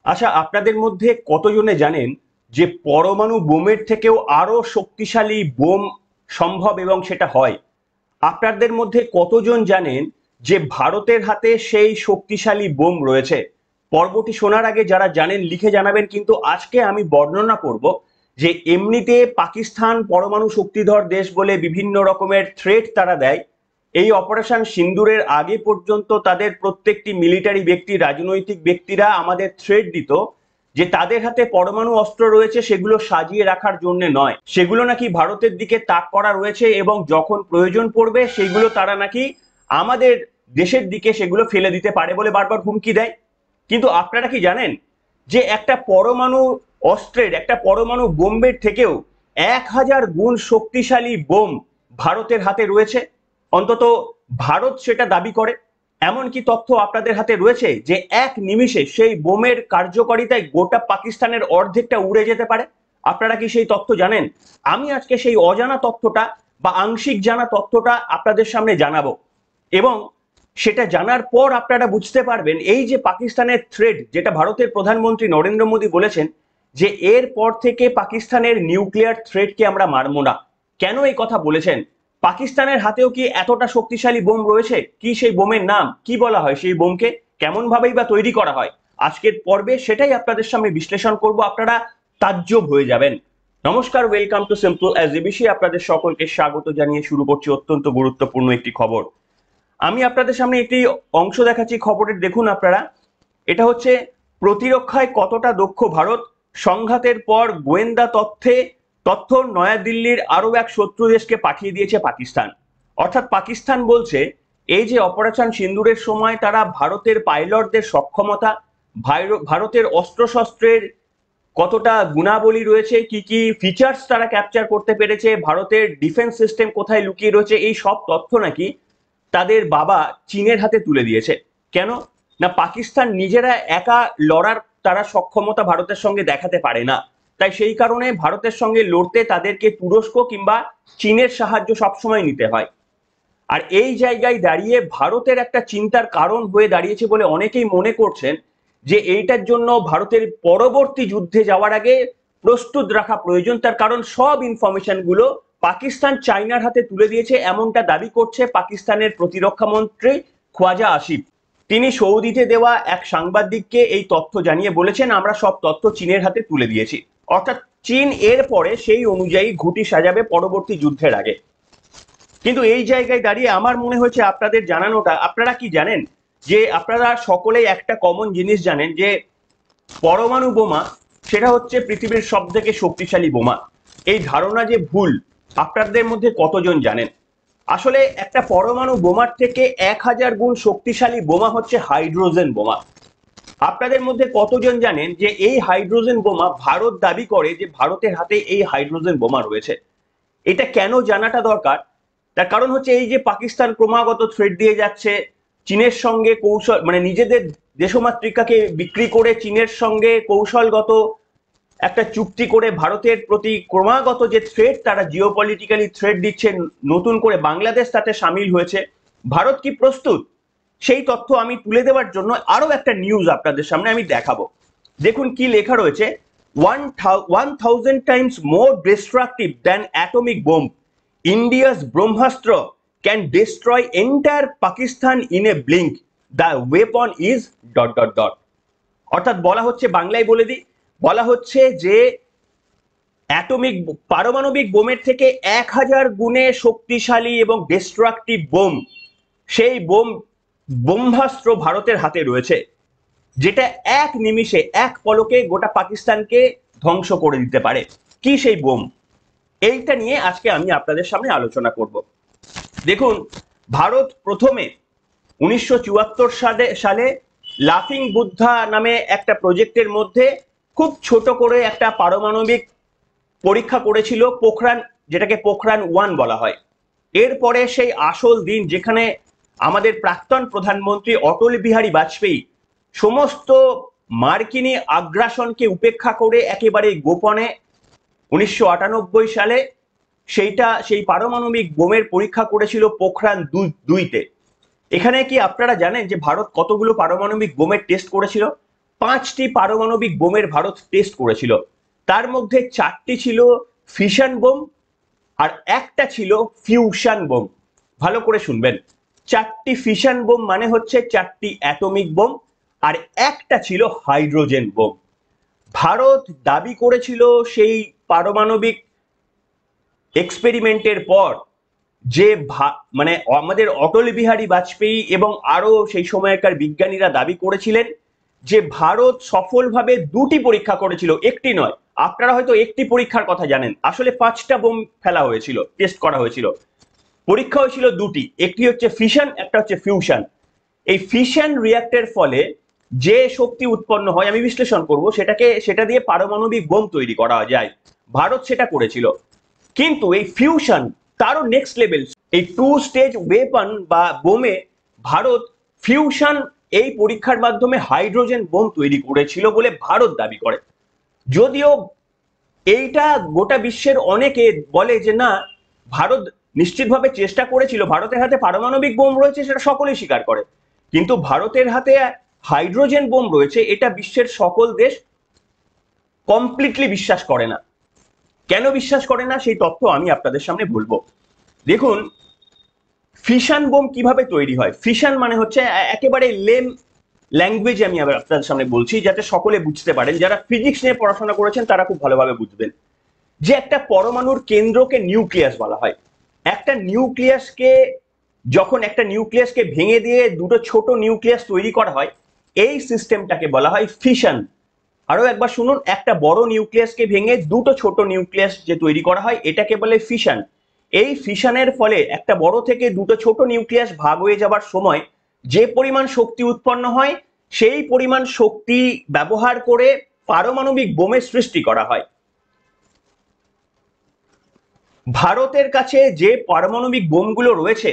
আচ্ছা, আপনাদের মধ্যে কতজনে জানেন যে পরমাণু বোমের থেকেও আরো শক্তিশালী বোম সম্ভব এবং সেটা হয়? আপনাদের মধ্যে কতজন জানেন যে ভারতের হাতে সেই শক্তিশালী বোম রয়েছে? পর্বটি শোনার আগে যারা জানেন লিখে জানাবেন। কিন্তু আজকে আমি বর্ণনা করব যে এমনিতে পাকিস্তান পরমাণু শক্তিধর দেশ বলে বিভিন্ন রকমের থ্রেট তারা দেয়। এই অপারেশন সিন্দুরের আগে পর্যন্ত তাদের প্রত্যেকটি মিলিটারি ব্যক্তি, রাজনৈতিক ব্যক্তিরা আমাদের থ্রেট দিত যে তাদের হাতে পরমাণু অস্ত্র রয়েছে, সেগুলো সাজিয়ে রাখার জন্য নয়, সেগুলো নাকি ভারতের দিকে তাক করা রয়েছে এবং যখন প্রয়োজন পড়বে সেগুলো তারা নাকি আমাদের দেশের দিকে সেগুলো ফেলে দিতে পারে বলে বারবার হুমকি দেয়। কিন্তু আপনারা কি জানেন যে একটা পরমাণু অস্ত্রের, একটা পরমাণু বোমের থেকেও 1000 গুণ শক্তিশালী বোম ভারতের হাতে রয়েছে? অন্তত ভারত সেটা দাবি করে। এমন কি তথ্য আপনাদের হাতে রয়েছে যে এক নিমিষে সেই বোমের কার্যকারিতায় গোটা পাকিস্তানের অর্ধেকটা উড়ে যেতে পারে? আপনারা কি সেই তথ্য জানেন? আমি আজকে সেই অজানা তথ্যটা বা আংশিক জানা তথ্যটা আপনাদের সামনে জানাবো, এবং সেটা জানার পর আপনারা বুঝতে পারবেন এই যে পাকিস্তানের থ্রেড, যেটা ভারতের প্রধানমন্ত্রী নরেন্দ্র মোদী বলেছেন যে এর পর থেকে পাকিস্তানের নিউক্লিয়ার থ্রেটকে আমরা মানব না। কেন এই কথা বলেছেন? পাকিস্তানের হাতেও কি এতটা শক্তিশালী বোম রয়েছে? কি সেই বোমের নাম কি বলা হয়? সেই বোমকে কেমন ভাবেই বা তৈরি করা হয়? আজকের পর্বে সেটাই আপনাদের সামনে বিশ্লেষণ করব। আপনারা তাজ্জব হয়ে যাবেন। নমস্কার, ওয়েলকাম টু সিম্পল এসজিবিসি। আপনাদের সকলকে স্বাগত জানিয়ে শুরু করছি অত্যন্ত গুরুত্বপূর্ণ একটি খবর। আমি আপনাদের সামনে একটি অংশ দেখাচ্ছি খবরের, দেখুন আপনারা। এটা হচ্ছে প্রতিরক্ষায় কতটা দক্ষ ভারত, সংঘাতের পর গোয়েন্দা তথ্য নয়াদিল্লির আরো এক শত্রু দেশকে পাঠিয়ে দিয়েছে পাকিস্তান। অর্থাৎ পাকিস্তান বলছে এই যে অপারেশন সিন্দুরের সময় তারা ভারতের পাইলটদের সক্ষমতা, ভারতের অস্ত্রশস্ত্রের কতটা গুণাবলী রয়েছে, কি কি ফিচার্স তারা ক্যাপচার করতে পেরেছে, ভারতের ডিফেন্স সিস্টেম কোথায় লুকিয়ে রয়েছে, এই সব তথ্য নাকি তাদের বাবা চীনের হাতে তুলে দিয়েছে। কেন না? পাকিস্তান নিজেরা একা লড়ার তারা সক্ষমতা ভারতের সঙ্গে দেখাতে পারে না, তাই সেই কারণে ভারতের সঙ্গে লড়তে তাদেরকে তুরস্ক কিংবা চীনের সাহায্য সবসময় নিতে হয়। আর এই জায়গায় দাঁড়িয়ে ভারতের একটা চিন্তার কারণ হয়ে দাঁড়িয়েছে বলে অনেকেই মনে করছেন যে এইটার জন্য ভারতের পরবর্তী যুদ্ধে যাওয়ার আগে প্রস্তুত রাখা প্রয়োজন। তার কারণ সব ইনফরমেশন গুলো পাকিস্তান চায়নার হাতে তুলে দিয়েছে, এমনটা দাবি করছে পাকিস্তানের প্রতিরক্ষা মন্ত্রী খোয়াজা আসিফ। তিনি সৌদিতে দেওয়া এক সাংবাদিককে এই তথ্য জানিয়ে বলেছেন আমরা সব তথ্য চীনের হাতে তুলে দিয়েছি। অর্থাৎ চীন এর পরে সেই অনুযায়ী ঘুঁটি সাজাবে পরবর্তী যুদ্ধের আগে। কিন্তু এই জায়গায় দাঁড়িয়ে আমার মনে হয়েছে আপনাদের জানানোটা। আপনারা কি জানেন যে আপনারা সকলেই একটা কমন জিনিস জানেন যে পরমাণু বোমা সেটা হচ্ছে পৃথিবীর সব থেকে শক্তিশালী বোমা। এই ধারণা যে ভুল, আপনাদের মধ্যে কতজন জানেন? আসলে একটা পরমাণু বোমার থেকে 1000 গুণ শক্তিশালী বোমা হচ্ছে হাইড্রোজেন বোমা। আপনাদের মধ্যে কতজন জানেন যে এই হাইড্রোজেন বোমা ভারত দাবি করে যে ভারতের হাতে এই হাইড্রোজেন বোমা রয়েছে? এটা কেন জানাটা দরকার? তার কারণ হচ্ছে এই যে পাকিস্তান ক্রমাগত থ্রেট দিয়ে যাচ্ছে চীনের সঙ্গে কৌশল, মানে নিজেদের দেশমাতৃকাকে বিক্রি করে চীনের সঙ্গে কৌশলগত একটা চুক্তি করে ভারতের প্রতি ক্রমাগত যে থ্রেট, তারা জিওপলিটিক্যালি থ্রেট দিচ্ছে, নতুন করে বাংলাদেশ তাতে সামিল হয়েছে। ভারত কি প্রস্তুত? সেই তথ্য আমি তুলে দেওয়ার জন্য আরো একটা নিউজ আপনাদের সামনে আমি দেখাবো। দেখুন কি লেখা রয়েছে। 1000 times more destructive than atomic bomb, India's Brahmastra can destroy entire Pakistan in a blink. The weapon is ... অর্থাৎ বলা হচ্ছে, বাংলায় বলে দিই, বলা হচ্ছে যে পারমাণবিক বোমের থেকে 1000 গুণে শক্তিশালী এবং ডিস্ট্রাকটিভ বোম, সেই ব্রহ্মাস্ত্র ভারতের হাতে রয়েছে, যেটা এক নিমিষে এক পলকে গোটা পাকিস্তানকে ধ্বংস করে দিতে পারে। কি সেই বোম? এইটা নিয়ে আজকে আমি আপনাদের সামনে আলোচনা করব। দেখুন, ভারত প্রথমে 1974 সালে লাফিং বুদ্ধা নামে একটা প্রজেক্টের মধ্যে খুব ছোট করে একটা পারমাণবিক পরীক্ষা করেছিল, পোখরান, যেটাকে পোখরান 1 বলা হয়। এরপরে সেই আসল দিন যেখানে আমাদের প্রাক্তন প্রধানমন্ত্রী অটল বিহারী বাজপেয়ী সমস্ত মার্কিনী আগ্রাসনকে উপেক্ষা করে একেবারে গোপনে 1998 সালে সেই পারমাণবিক বোমের পরীক্ষা করেছিল পোখরান 2-তে। এখানে কি আপনারা জানেন যে ভারত কতগুলো পারমাণবিক বোমের টেস্ট করেছিল? 5টি পারমাণবিক বোমের ভারত টেস্ট করেছিল। তার মধ্যে 4টি ছিল ফিশন বোম আর একটা ছিল ফিউশন বোম। ভালো করে শুনবেন, 4টি ফিশন বোম মানে হচ্ছে 4টি অ্যাটমিক বোম, আর একটা ছিল হাইড্রোজেন বোম। ভারত দাবি করেছিল সেই পারমাণবিক এক্সপেরিমেন্টের পর যে মানে আমাদের অটল বিহারী বাজপেয়ী এবং আরো সেই সময়কার বিজ্ঞানীরা দাবি করেছিলেন যে ভারত সফলভাবে 2টি পরীক্ষা করেছিল, একটি নয়। আপনারা হয়তো একটি পরীক্ষার কথা জানেন, আসলে 5টা বোম ফেলা হয়েছিল, টেস্ট করা হয়েছিল। পরীক্ষা হয়েছিল 2টি, একটি হচ্ছে ফিশন, একটা হচ্ছে ফিউশন। এই ফিশন রিঅ্যাক্টের ফলে যে শক্তি উৎপন্ন হয়, আমি বিশ্লেষণ করব সেটা দিয়ে পারমাণবিক বোম তৈরি করা যায়। ভারত সেটা করেছিল। কিন্তু এই ফিউশন তারও নেক্সট লেভেল। এই 2 স্টেজ ওয়েপন বা বোমে ভারত ফিউশন এই পরীক্ষার মাধ্যমে হাইড্রোজেন বোম তৈরি করেছিল বলে ভারত দাবি করে। যদিও এইটা গোটা বিশ্বের অনেকে বলে যে না, ভারত নিশ্চিতভাবে চেষ্টা করেছিল, ভারতের হাতে পারমাণবিক বোম রয়েছে সেটা সকলেই স্বীকার করে, কিন্তু ভারতের হাতে হাইড্রোজেন বোম রয়েছে এটা বিশ্বের সকল দেশ কমপ্লিটলি বিশ্বাস করে না। কেন বিশ্বাস করে না সেই তথ্য আমি আপনাদের সামনে বলবো। দেখুন, ফিশন বোম কিভাবে তৈরি হয়। ফিশন মানে হচ্ছে একেবারে লেম ল্যাঙ্গুয়েজ আমি আপনাদের সামনে বলছি যাতে সকলে বুঝতে পারেন, যারা ফিজিক্স নিয়ে পড়াশোনা করেছেন তারা খুব ভালোভাবে বুঝবেন যে একটা পরমাণুর কেন্দ্রকে নিউক্লিয়াস বলা হয়। একটা নিউক্লিয়াসকে যখন একটা নিউক্লিয়াসকে ভেঙে দিয়ে দুটো ছোট নিউক্লিয়াস তৈরি করা হয়, এই সিস্টেমটাকে বলা হয় ফিশন। আরো একবার শুনুন, একটা বড় নিউক্লিয়াসকে ভেঙে দুটো ছোট নিউক্লিয়াস যে তৈরি করা হয় এটাকে বলে ফিশন। এই ফিশনের ফলে একটা বড় থেকে দুটো ছোট নিউক্লিয়াস ভাগ হয়ে যাবার সময় যে পরিমাণ শক্তি উৎপন্ন হয় সেই পরিমাণ শক্তি ব্যবহার করে পারমাণবিক বোমের সৃষ্টি করা হয়। ভারতের কাছে যে পারমাণবিক বোমগুলো রয়েছে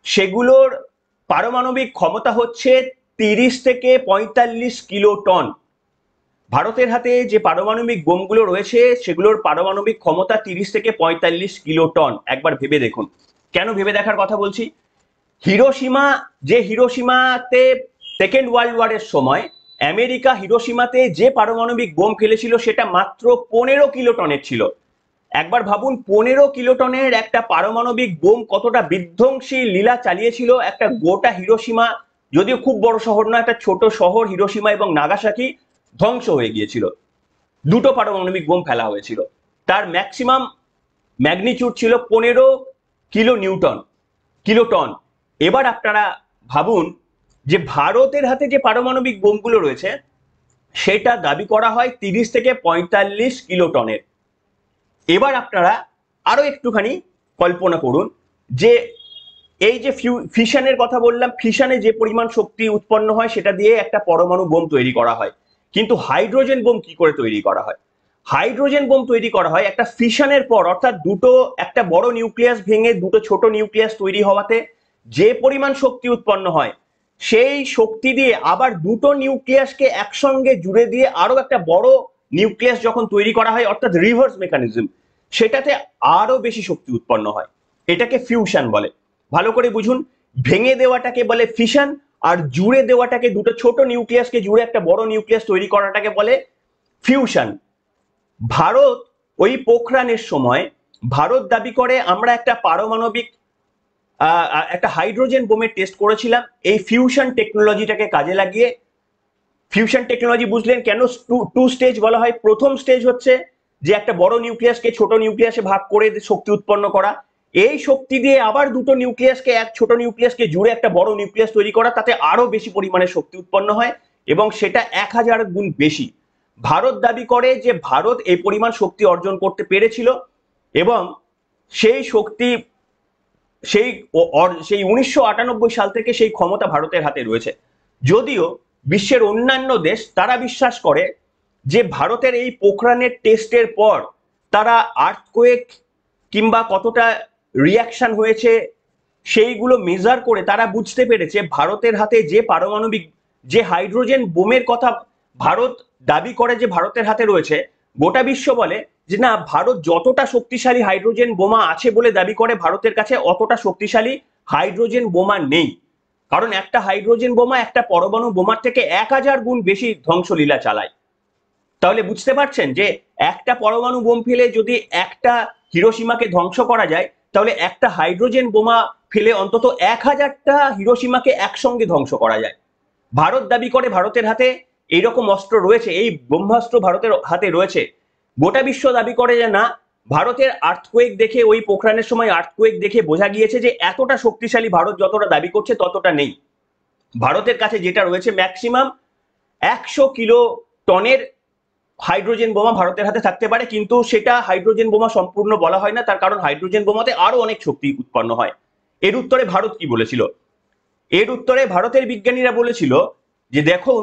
সেগুলোর পারমাণবিক ক্ষমতা হচ্ছে 30 থেকে 45 কিলোটন। ভারতের হাতে যে পারমাণবিক বোমগুলো রয়েছে সেগুলোর পারমাণবিক ক্ষমতা 30 থেকে 45 কিলোটন। একবার ভেবে দেখুন। কেন ভেবে দেখার কথা বলছি? হিরোশিমাতে সেকেন্ড ওয়ার্ল্ড ওয়ারের সময় আমেরিকা হিরোশিমাতে যে পারমাণবিক বোম ফেলেছিল সেটা মাত্র 15 কিলোটনের ছিল। একবার ভাবুন, 15 কিলোটনের একটা পারমাণবিক বোম কতটা বিধ্বংসী লীলা চালিয়েছিল একটা গোটা হিরোশিমা, যদিও খুব বড় শহর নয়, একটা ছোট শহর হিরোশিমা এবং নাগাসাকি ধ্বংস হয়ে গিয়েছিল। দুটো পারমাণবিক বোম ফেলা হয়েছিল, তার ম্যাক্সিমাম ম্যাগনিটিউড ছিল 15 কিলোটন। এবার আপনারা ভাবুন যে ভারতের হাতে যে পারমাণবিক বোমগুলো রয়েছে সেটা দাবি করা হয় 30 থেকে 45 কিলোটনের। এবার আপনারা আরো একটুখানি কল্পনা করুন যে এই যে ফিশনের কথা বললাম, ফিশনে যে পরিমাণ শক্তি উৎপন্ন হয় সেটা দিয়ে একটা পরমাণু বোম তৈরি করা হয়, কিন্তু হাইড্রোজেন বোম কি করে তৈরি করা হয়? হাইড্রোজেন বোম তৈরি করা হয় একটা ফিশনের পর, অর্থাৎ একটা বড় নিউক্লিয়াস ভেঙে দুটো ছোট নিউক্লিয়াস তৈরি হওয়াতে যে পরিমাণ শক্তি উৎপন্ন হয় সেই শক্তি দিয়ে আবার দুটো নিউক্লিয়াসকে একসঙ্গে জুড়ে দিয়ে আরো একটা বড় নিউক্লিয়াস যখন তৈরি করা হয়, অর্থাৎ রিভার্স মেকানিজম, সেটাতে আরো বেশি শক্তি উৎপন্ন হয়। এটাকে ফিউশন বলে। ভালো করে বুঝুন, ভেঙে দেওয়াটাকে বলে ফিশন, আর জুড়ে দেওয়াটাকে, দুটো ছোট নিউক্লিয়াসকে জুড়ে একটা বড় নিউক্লিয়াস তৈরি করাটাকে বলে ফিউশন। ভারত ওই পোখরানের সময় ভারত দাবি করে আমরা একটা পারমাণবিক একটা হাইড্রোজেন বোমের টেস্ট করেছিলাম এই ফিউশন টেকনোলজিটাকে কাজে লাগিয়ে। ফিউশন টেকনোলজি বুঝলেন কেন 2 স্টেজ বলা হয়? প্রথম স্টেজ হচ্ছে যে একটা বড় নিউক্লিয়াসকে ছোট নিউক্লিয়াসে ভাগ করে শক্তি উৎপন্ন করা, এই শক্তি দিয়ে আবার দুটো নিউক্লিয়াসকে ছোট নিউক্লিয়াসকে জুড়ে একটা বড় নিউক্লিয়াস তৈরি করা, তাতে আরো বেশি পরিমাণে শক্তি উৎপন্ন হয় এবং সেটা 1000 গুণ বেশি। ভারত দাবি করে যে ভারত এই পরিমাণ শক্তি অর্জন করতে পেরেছিল এবং সেই শক্তি সেই 1998 সাল থেকে সেই ক্ষমতা ভারতের হাতে রয়েছে। যদিও বিশ্বের অন্যান্য দেশ তারা বিশ্বাস করে যে ভারতের এই পোখরানের টেস্টের পর তারা আর্থকোয়েক কিংবা কতটা রিয়াকশন হয়েছে সেইগুলো মেজার করে তারা বুঝতে পেরেছে ভারতের হাতে যে পারমাণবিক যে হাইড্রোজেন বোমের কথা ভারত দাবি করে যে ভারতের হাতে রয়েছে, গোটা বিশ্ব বলে যে না, ভারত যতটা শক্তিশালী হাইড্রোজেন বোমা আছে বলে দাবি করে ভারতের কাছে অতটা শক্তিশালী হাইড্রোজেন বোমা নেই। কারণ একটা হাইড্রোজেন বোমা একটা পরমাণু বোমার থেকে 1000 গুণ বেশি ধ্বংসলীলা চালায়। তাহলে বুঝতে পারছেন যে একটা পরমাণু বোম ফেলে যদি একটা হিরোশিমাকে ধ্বংস করা যায়, তাহলে একটা হাইড্রোজেন বোমা ফেলে অন্তত 1000টা হিরোশিমাকে একসঙ্গে ধ্বংস করা যায়। ভারত দাবি করে ভারতের হাতে এইরকম অস্ত্র রয়েছে, এই ব্রহ্মাস্ত্র ভারতের হাতে রয়েছে। গোটা বিশ্ব দাবি করে যে না, ভারতের আর্থকোয়েক দেখে, ওই পোখরানের সময় আর্থকোয়েক দেখে বোঝা গিয়েছে যে এতটা শক্তিশালী ভারত যতটা দাবি করছে ততটা নেই। ভারতের কাছে যেটা রয়েছে ম্যাক্সিমাম 100 কিলো টনের হাইড্রোজেন বোমা ভারতের হাতে থাকতে পারে, কিন্তু সেটা হাইড্রোজেন বোমা সম্পূর্ণ বলা হয় না, তার কারণ হাইড্রোজেন বোমাতে আরো অনেক শক্তি উৎপন্ন হয়। এর উত্তরে ভারত কি বলেছিল? এর উত্তরে ভারতের বিজ্ঞানীরা বলেছিল যে দেখুন,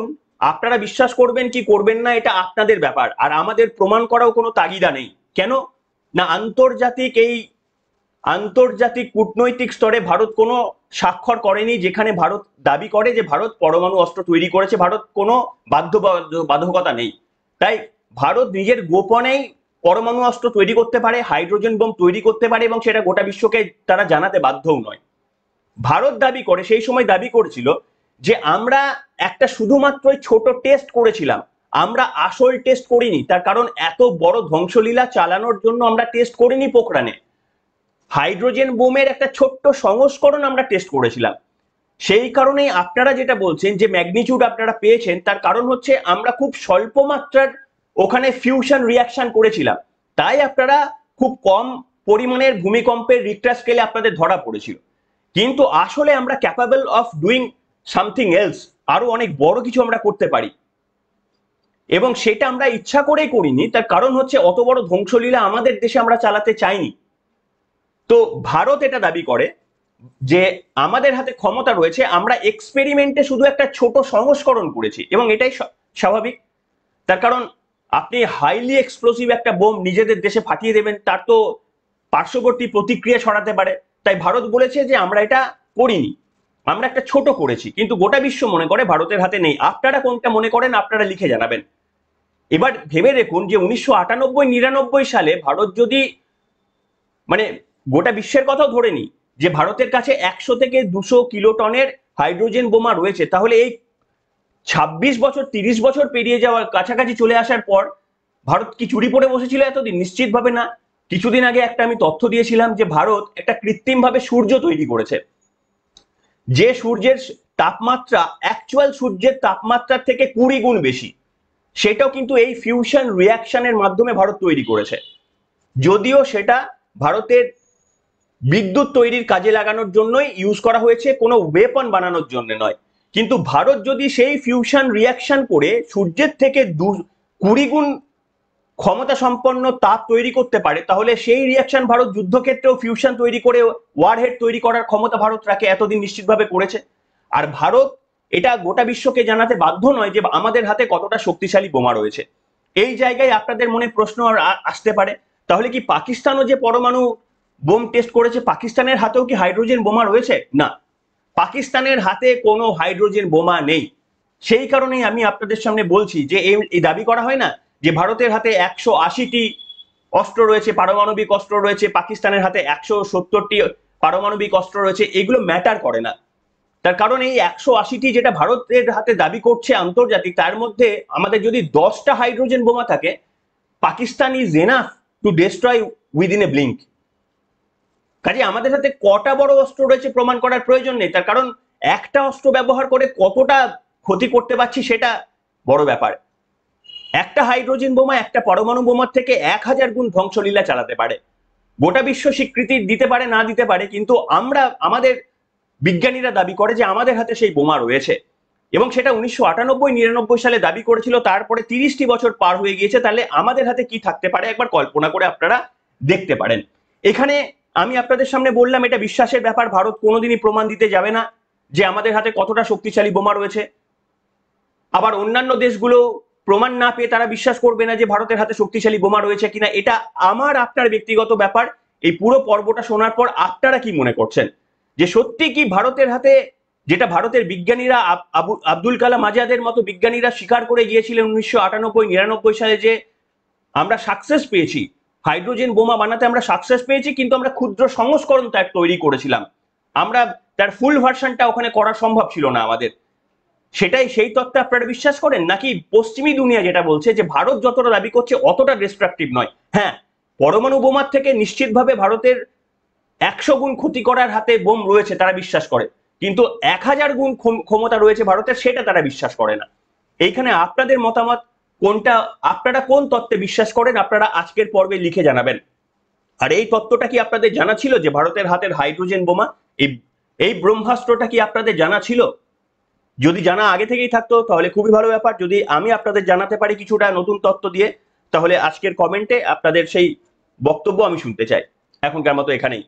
আপনারা বিশ্বাস করবেন কি করবেন না এটা আপনাদের ব্যাপার, আর আমাদের প্রমাণ করাও কোনো তাগিদা নেই। কেন না, আন্তর্জাতিক কূটনৈতিক স্তরে ভারত কোনো স্বাক্ষর করেনি যেখানে ভারত দাবি করে যে ভারত পরমাণু অস্ত্র তৈরি করেছে। ভারত কোনো বাধ্যবাধকতা নেই। তাই ভারত নিজের গোপনেই পরমাণু অস্ত্র তৈরি করতে পারে, হাইড্রোজেন বোম তৈরি করতে পারে, এবং সেটা গোটা বিশ্বকে তারা জানাতে বাধ্যও নয়। ভারত দাবি করে, সেই সময় দাবি করেছিল যে আমরা একটা শুধুমাত্র ছোট টেস্ট করেছিলাম, আমরা আসল টেস্ট করিনি। তার কারণ এত বড় ধ্বংসলীলা চালানোর জন্য আমরা টেস্ট করিনি পোখরানে, হাইড্রোজেন বোমের একটা ছোট্ট সংস্করণ আমরা টেস্ট করেছিলাম। সেই কারণেই আপনারা যেটা বলছেন যে ম্যাগনিটিউড আপনারা পেয়েছেন, তার কারণ হচ্ছে আমরা খুব স্বল্প মাত্রার ওখানে ফিউশন রিয়াকশন করেছিলাম, তাই আপনারা খুব কম পরিমাণের ভূমিকম্পের রিক্টার স্কেলে আপনাদের ধরা পড়েছিল। কিন্তু আসলে আমরা capable of doing something else, আরো অনেক বড় কিছু আমরা করতে পারি, এবং সেটা আমরা ইচ্ছা করেই করিনি। তার কারণ হচ্ছে অত বড় ধ্বংসলীলা আমাদের দেশে আমরা চালাতে চাইনি। তো ভারত এটা দাবি করে যে আমাদের হাতে ক্ষমতা রয়েছে, আমরা এক্সপেরিমেন্টে শুধু একটা ছোট সংস্করণ করেছি, এবং এটাই স্বাভাবিক। তার কারণ আপনি হাইলি এক্সপ্লোসিভ একটা বোম নিজেদের দেশে ফাটিয়ে দেবেন, তার তো পার্শ্ববর্তী প্রতিক্রিয়া ছড়াতে পারে। তাই ভারত বলেছে যে আমরা এটা করিনি, আমরা একটা ছোট করেছি। কিন্তু গোটা বিশ্ব মনে করে ভারতের হাতে নেই। আপনারা কোনটা মনে করেন আপনারা লিখে জানাবেন। এবার ভেবে দেখুন যে 1998-99 সালে ভারত যদি, মানে গোটা বিশ্বের কথাও ধরে নি যে ভারতের কাছে 100 থেকে 200 কিলোটনের হাইড্রোজেন বোমা রয়েছে, তাহলে এই 26 বছর 30 বছর পেরিয়ে যাওয়ার কাছাকাছি চলে আসার পর ভারত কি চুরি পড়ে বসেছিল এতদিন? নিশ্চিতভাবে না। কিছুদিন আগে একটা আমি তথ্য দিয়েছিলাম যে ভারত একটা কৃত্রিমভাবে সূর্য তৈরি করেছে, যে সূর্যের তাপমাত্রা অ্যাকচুয়াল সূর্যের তাপমাত্রার থেকে 20 গুণ বেশি। সেটাও কিন্তু এই ফিউশন রিয়াকশনের মাধ্যমে ভারত তৈরি করেছে, যদিও সেটা ভারতের বিদ্যুৎ তৈরির কাজে লাগানোর জন্যই ইউজ করা হয়েছে, কোনো ওয়েপন বানানোর জন্য নয়। কিন্তু ভারত যদি সেই ফিউশন রিয়াকশন করে সূর্যের থেকে 20 গুণ ক্ষমতা সম্পন্ন তাপ তৈরি করতে পারে, তাহলে সেই রিয়াকশন ভারত যুদ্ধক্ষেত্রেও ফিউশন তৈরি করে ওয়ারহেড তৈরি করার ক্ষমতা ভারত রাখে, এতদিন নিশ্চিতভাবে করেছে। আর ভারত এটা গোটা বিশ্বকে জানাতে বাধ্য নয় যে আমাদের হাতে কতটা শক্তিশালী বোমা রয়েছে। এই জায়গায় আপনাদের মনে প্রশ্ন আসতে পারে, তাহলে কি পাকিস্তানও যে পরমাণু বোম টেস্ট করেছে, পাকিস্তানের হাতেও কি হাইড্রোজেন বোমা রয়েছে? না, পাকিস্তানের হাতে কোনো হাইড্রোজেন বোমা নেই। সেই কারণেই আমি আপনাদের সামনে বলছি যে এই দাবি করা হয় না যে ভারতের হাতে 180টি অস্ত্র রয়েছে, পারমাণবিক অস্ত্র রয়েছে, পাকিস্তানের হাতে 170টি পারমাণবিক অস্ত্র রয়েছে, এগুলো ম্যাটার করে না। তার কারণ এই 180টি যেটা ভারতের হাতে দাবি করছে আন্তর্জাতিক, তার মধ্যে আমাদের যদি 10টা হাইড্রোজেন বোমা থাকে, Pakistan is enough to destroy within a blink. কাজে আমাদের হাতে কটা বড় অস্ত্র রয়েছে প্রমাণ করার প্রয়োজন নেই। তার কারণ একটা অস্ত্র ব্যবহার করে কতটা ক্ষতি করতে পারছি সেটা বড় ব্যাপার। একটা হাইড্রোজেন বোমা একটা পরমাণু বোমার থেকে 1000 গুণ ধ্বংসলীলা চালাতে পারে। গোটা বিশ্ব স্বীকৃতি দিতে পারে না দিতে পারে, কিন্তু আমাদের বিজ্ঞানীরা দাবি করে যে আমাদের হাতে সেই বোমা রয়েছে, এবং সেটা 1998-99 সালে দাবি করেছিল। তারপরে 30টি বছর পার হয়ে গিয়েছে। তাহলে আমাদের হাতে কি থাকতে পারে একবার কল্পনা করে আপনারা দেখতে পারেন। এখানে আমি আপনাদের সামনে বললাম এটা বিশ্বাসের ব্যাপার, ভারত কোনোদিনই প্রমাণ দিতে যাবে না যে আমাদের হাতে কতটা শক্তিশালী বোমা রয়েছে। আবার অন্যান্য দেশগুলো প্রমাণ না পেয়ে তারা বিশ্বাস করবে না যে ভারতের হাতে শক্তিশালী বোমা রয়েছে কিনা। এটা আমার আপনার ব্যক্তিগত ব্যাপার। এই পুরো পর্বটা শোনার পর আপনারা কি মনে করছেন যে সত্যি কি ভারতের হাতে, যেটা ভারতের বিজ্ঞানীরা আব্দুল কালাম আজাদের মতো বিজ্ঞানীরা স্বীকার করে গিয়েছিলেন 1998-99 সালে, যে আমরা সাকসেস পেয়েছি হাইড্রোজেন বোমা বানাতে, আমরা সাকসেস পেয়েছি, কিন্তু আমরা ক্ষুদ্র সংস্করণ তার তৈরি করেছিলাম। আমরা তার ফুল ভার্সনটা ওখানে করা সম্ভব ছিল না আমাদের। সেটাই, সেই তত্ত্বে আপনারা বিশ্বাস করেন, নাকি পশ্চিমী দুনিয়া যেটা বলছে যে ভারত যতটা দাবি করছে অতটা ডিস্ট্রাকটিভ নয়? হ্যাঁ, পরমাণু বোমার থেকে নিশ্চিতভাবে ভারতের 100 গুণ ক্ষতি করার হাতে বোম রয়েছে তারা বিশ্বাস করে, কিন্তু 1000 গুণ ক্ষমতা রয়েছে ভারতের, সেটা তারা বিশ্বাস করে না। এইখানে আপনাদের মতামত কোনটা? আপনারা কোন তত্ত্বে বিশ্বাস করেন? আপনারা আজকের পর্বে লিখে জানাবেন। আর এই তত্ত্বটা কি আপনাদের জানা ছিল যে ভারতের হাতের হাইড্রোজেন বোমা, এই এই ব্রহ্মাস্ত্রটা কি আপনাদের জানা ছিল? যদি জানা আগে থেকেই থাকতো তাহলে খুবই ভালো ব্যাপার। যদি আমি আপনাদের জানাতে পারি কিছুটা নতুন তথ্য দিয়ে, তাহলে আজকের কমেন্টে আপনাদের সেই বক্তব্য আমি শুনতে চাই। এখনকার মতো এখানেই।